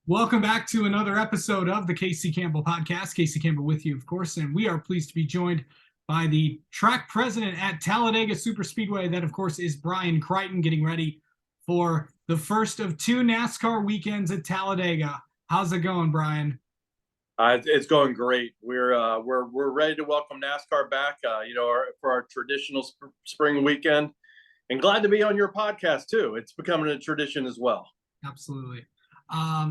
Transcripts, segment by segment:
Welcome back to another episode of the Casey Campbell Podcast. Casey Campbell with you, of course, and we are pleased to be joined by the track president at Talladega Superspeedway. That, of course, is Brian Crichton, getting ready for the first of two NASCAR weekends at Talladega. How's it going, Brian? It's going great. We're ready to welcome NASCAR back. For our traditional spring weekend, and glad to be on your podcast too. It's becoming a tradition as well. Absolutely.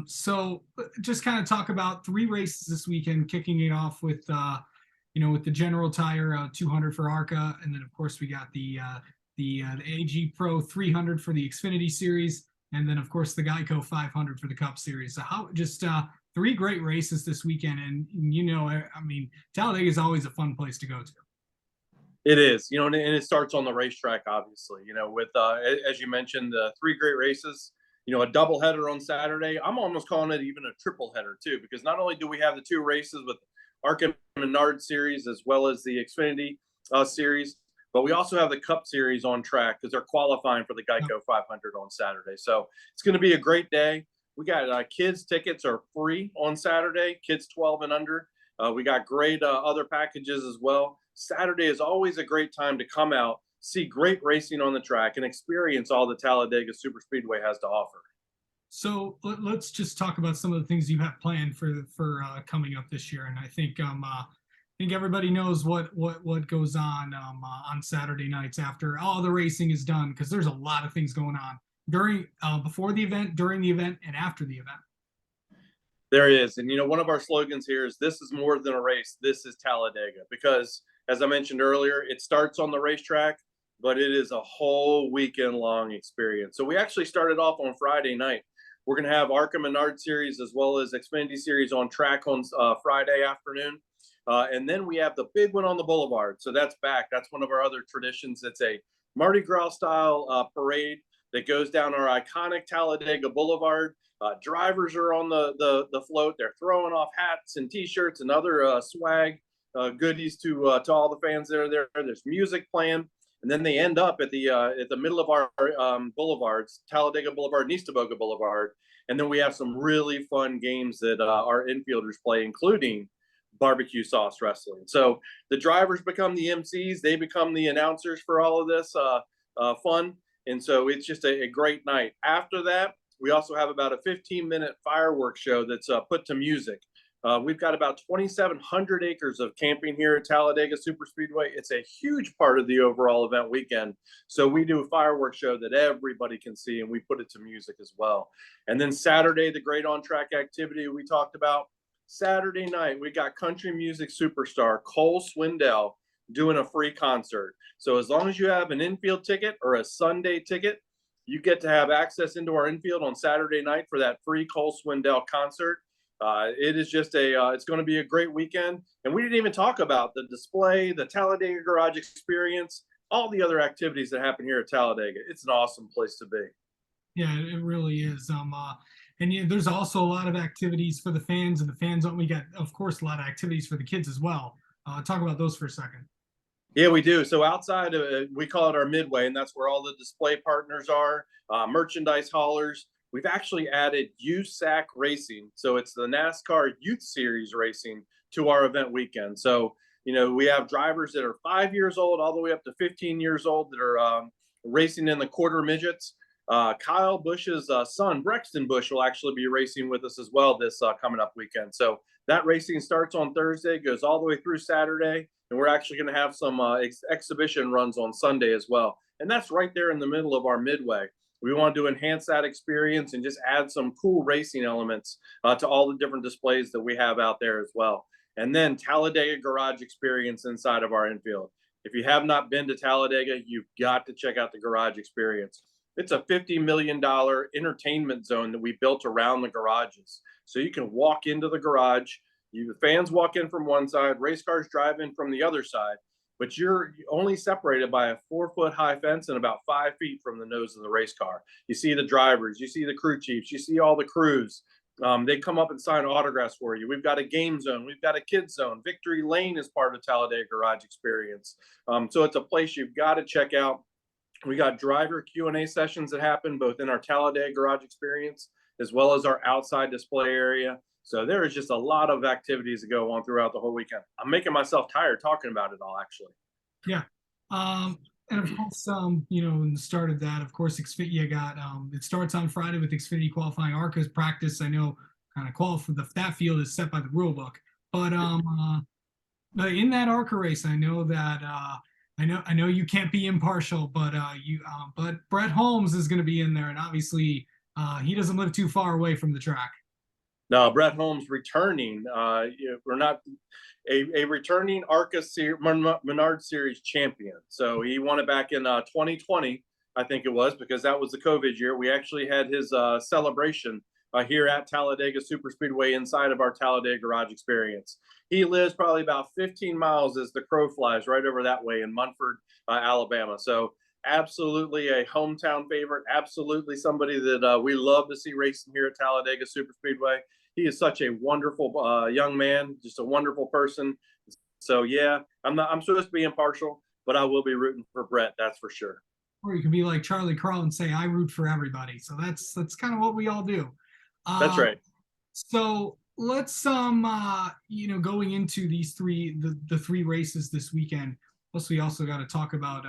So just kind of talk about three races this weekend, kicking it off with with the General Tire 200 for ARCA, and then of course we got the AG Pro 300 for the Xfinity Series, and then of course the Geico 500 for the Cup Series. So three great races this weekend, and Talladega is always a fun place to go to. It is, and it starts on the racetrack, obviously. With as you mentioned, the three great races. A double header on Saturday. I'm almost calling it even a triple header too, because not only do we have the two races with ARCA Menard Series as well as the Xfinity Series, but we also have the Cup Series on track because they're qualifying for the Geico 500 on Saturday. So it's going to be a great day. We got kids tickets are free on Saturday, kids 12 and under. We got great other packages as well. Saturday is always a great time to come out, see great racing on the track, and experience all the Talladega Superspeedway has to offer. So let's just talk about some of the things you have planned for coming up this year. And I think everybody knows what goes on Saturday nights after all the racing is done, because there's a lot of things going on during before the event, during the event, and after the event. There is. And, one of our slogans here is this is more than a race. This is Talladega, because as I mentioned earlier, it starts on the racetrack, but it is a whole weekend long experience. So we actually started off on Friday night. We're going to have ARCA Menard Series as well as Xfinity Series on track on Friday afternoon. And then we have the big one on the boulevard. So that's back. That's one of our other traditions. It's a Mardi Gras style parade that goes down our iconic Talladega Boulevard. Drivers are on the float. They're throwing off hats and T-shirts and other swag goodies to all the fans that are there. There's music playing. And then they end up at the middle of our boulevards, Talladega Boulevard and East Tavoga Boulevard. And then we have some really fun games that our infielders play, including barbecue sauce wrestling. So the drivers become the MCs. They become the announcers for all of this fun. And so it's just a great night. After that, we also have about a 15-minute fireworks show that's put to music. We've got about 2,700 acres of camping here at Talladega Superspeedway. It's a huge part of the overall event weekend. So we do a fireworks show that everybody can see, and we put it to music as well. And then Saturday, the great on-track activity we talked about. Saturday night, we got country music superstar Cole Swindell doing a free concert. So as long as you have an infield ticket or a Sunday ticket, you get to have access into our infield on Saturday night for that free Cole Swindell concert. It is just it's going to be a great weekend. And we didn't even talk about the display, the Talladega Garage Experience, all the other activities that happen here at Talladega. It's an awesome place to be. Yeah, it really is. And there's also a lot of activities for the fans, and the fans. We got, of course, a lot of activities for the kids as well. Talk about those for a second. Yeah, we do. So outside of it, we call it our midway, and that's where all the display partners are, merchandise haulers. We've actually added USAC racing. So it's the NASCAR Youth Series racing to our event weekend. So, we have drivers that are 5 years old all the way up to 15 years old that are racing in the quarter midgets. Kyle Busch's son, Brexton Busch, will actually be racing with us as well this coming up weekend. So that racing starts on Thursday, goes all the way through Saturday, and we're actually going to have some exhibition runs on Sunday as well. And that's right there in the middle of our midway. We want to enhance that experience and just add some cool racing elements to all the different displays that we have out there as well. And then Talladega Garage Experience inside of our infield. If you have not been to Talladega, you've got to check out the Garage Experience. It's a $50 million entertainment zone that we built around the garages. So you can walk into the garage, the fans walk in from one side, race cars drive in from the other side, but you're only separated by a 4-foot high fence and about 5 feet from the nose of the race car. You see the drivers, you see the crew chiefs, you see all the crews. They come up and sign autographs for you. We've got a game zone. We've got a kids zone. Victory Lane is part of Talladega Garage Experience. So it's a place you've got to check out. We got driver Q&A sessions that happen both in our Talladega Garage Experience as well as our outside display area. So there is just a lot of activities that go on throughout the whole weekend. I'm making myself tired talking about it all, actually. Yeah. And of course, in the start of that, of course, Xfinity, you got, it starts on Friday with Xfinity qualifying ARCA's practice. I know kind of that field is set by the rule book, but in that ARCA race, I know that, I know you can't be impartial, but Brett Holmes is going to be in there, and obviously, he doesn't live too far away from the track. No, Brett Holmes returning. We're not a returning ARCA Menard Series champion. So he won it back in 2020, I think it was, because that was the COVID year. We actually had his celebration here at Talladega Superspeedway inside of our Talladega Garage Experience. He lives probably about 15 miles as the crow flies right over that way in Munford, Alabama. So absolutely a hometown favorite. Absolutely somebody that we love to see racing here at Talladega Superspeedway. He is such a wonderful young man, just a wonderful person. So yeah, I'm supposed to be impartial, but I will be rooting for Brett. That's for sure. Or you can be like Charlie Carl and say, "I root for everybody." So that's kind of what we all do. That's right. So let's going into these the three races this weekend. Plus, we also got to talk about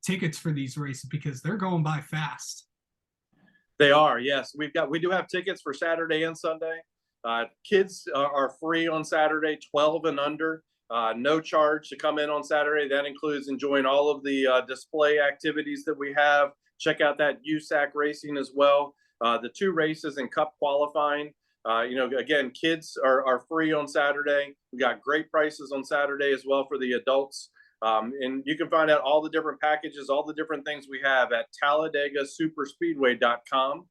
tickets for these races because they're going by fast. They are, yes. We do have tickets for Saturday and Sunday. Kids are free on Saturday, 12 and under. No charge to come in on Saturday. That includes enjoying all of the display activities that we have. Check out that USAC racing as well. The two races and cup qualifying. Again, kids are free on Saturday. We got great prices on Saturday as well for the adults. And you can find out all the different packages, all the different things we have at TalladagaSuperspeedway.com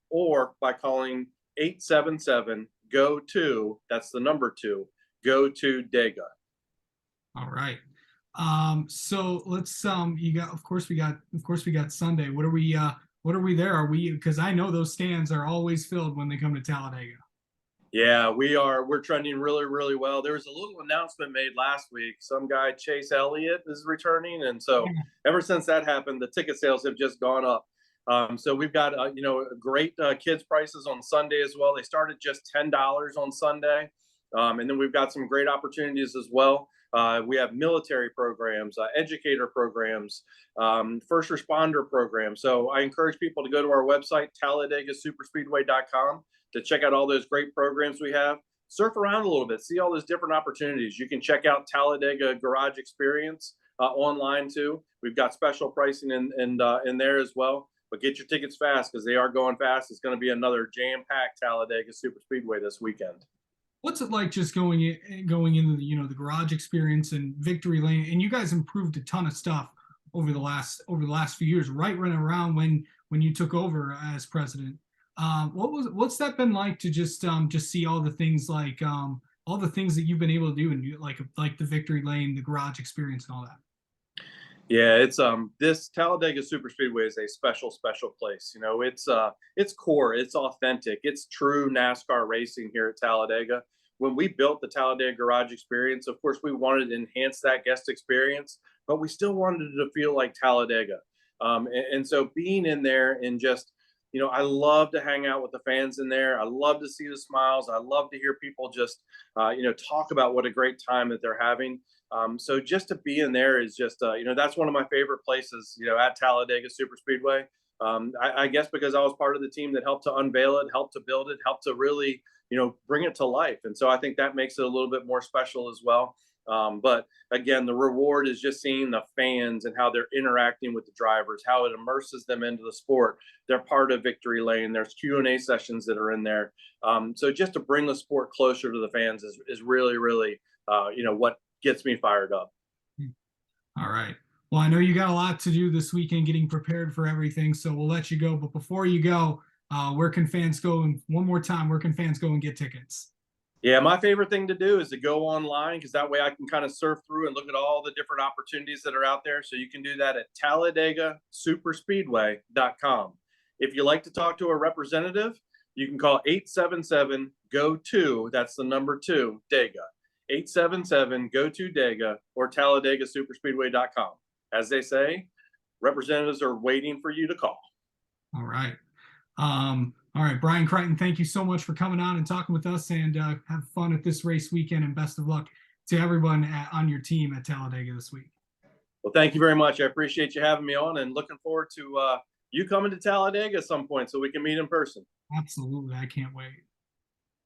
or by calling 877-GO-TO, that's the number 2, go to Dega. All right. So let's of course we got Sunday. What are we there? Are we, because I know those stands are always filled when they come to Talladega. Yeah, we're trending really, really well. There was a little announcement made last week. Some guy, Chase Elliott, is returning. And so ever since that happened, the ticket sales have just gone up. So we've got, great kids prices on Sunday as well. They start at just $10 on Sunday. And then we've got some great opportunities as well. We have military programs, educator programs, first responder programs. So I encourage people to go to our website, TalladagaSuperspeedway.com, to check out all those great programs we have. Surf around a little bit, see all those different opportunities. You can check out Talladega Garage Experience online too. We've got special pricing in there as well. But get your tickets fast because they are going fast. It's going to be another jam-packed Talladega Superspeedway this weekend. What's it like just going into the garage experience and Victory Lane? And you guys improved a ton of stuff over the last few years, right running around when you took over as president. What's that been like to just see all the things like all the things that you've been able to do and like the Victory Lane, the garage experience, and all that? Yeah, it's this Talladega Superspeedway is a special place. It's core, it's authentic, it's true NASCAR racing here at Talladega. When we built the Talladega Garage Experience, of course, we wanted to enhance that guest experience, but we still wanted it to feel like Talladega. And so being in there and just, I love to hang out with the fans in there. I love to see the smiles. I love to hear people just, talk about what a great time that they're having. So just to be in there is just, that's one of my favorite places, at Talladega Superspeedway. I guess because I was part of the team that helped to unveil it, helped to build it, helped to really, bring it to life. And so I think that makes it a little bit more special as well. But again, the reward is just seeing the fans and how they're interacting with the drivers, how it immerses them into the sport. They're part of Victory Lane. There's Q&A sessions that are in there. So just to bring the sport closer to the fans is really, really, what gets me fired up. All right. Well, I know you got a lot to do this weekend getting prepared for everything, so we'll let you go. But before you go, where can fans go? And one more time, where can fans go and get tickets? Yeah, my favorite thing to do is to go online because that way I can kind of surf through and look at all the different opportunities that are out there. So you can do that at TalladagaSuperspeedway.com. If you like to talk to a representative, you can call 877-GO-TO, that's the number 2, Dega. 877-GO-TO-DEGA or TalladagaSuperspeedway.com. As they say, representatives are waiting for you to call. All right. All right, Brian Crichton, thank you so much for coming on and talking with us, and have fun at this race weekend, and best of luck to everyone on your team at Talladega this week. Well, thank you very much. I appreciate you having me on, and looking forward to you coming to Talladega at some point so we can meet in person. Absolutely. I can't wait.